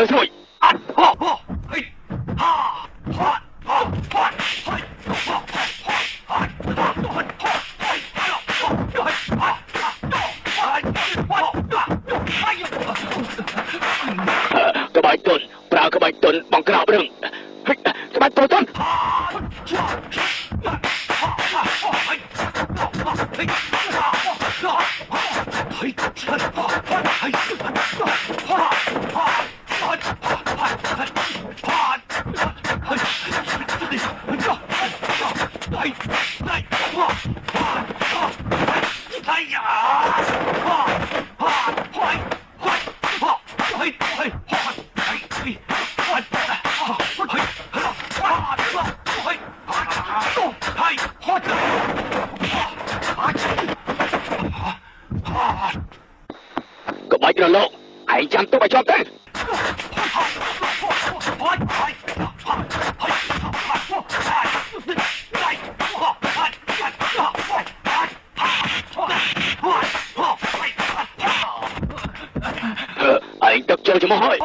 ទៅស្រួយក្បាច់ទុនប្រើក្បាច់ទុនបង្ក្រាបរឹងក្បាច់ទុនក្បាច់រលកឯងចាំទុកឲ្យជាប់ទៅឯងទឹកចូលចំហហើយ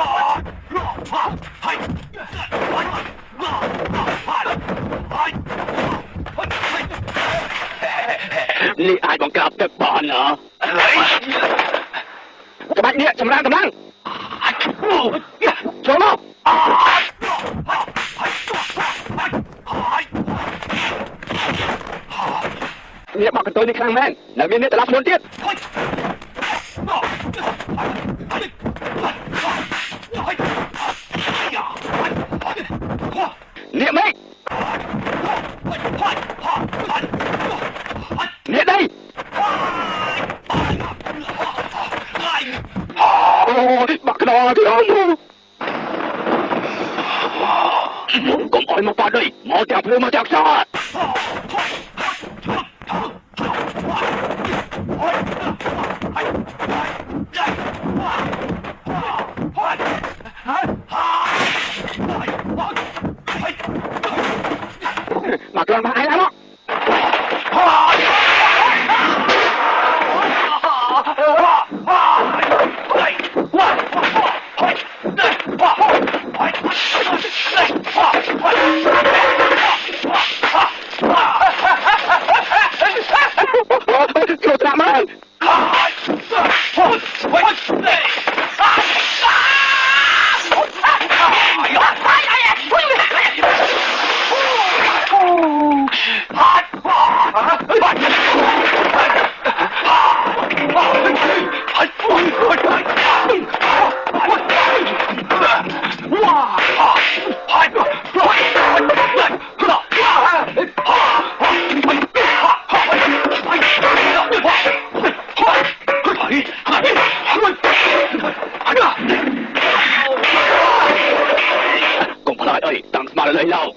នេះអាចបង្ក្រាបទឹកបានណាក្បាច់នេះចម្រើនកម្លាំងចូលមកនេះបកកន្ទុយនេះខ្លាំងមែននៅមាននេះត្រឡប់ខ្លួនទៀតនេះមេឃនេះđây bác đò thì không còn ôi một vào đây mau chạp lên mau chạp sao bác đò ai lắm đó Chuột lạ mà Cùng phải ơi, tăng mà lấy lâu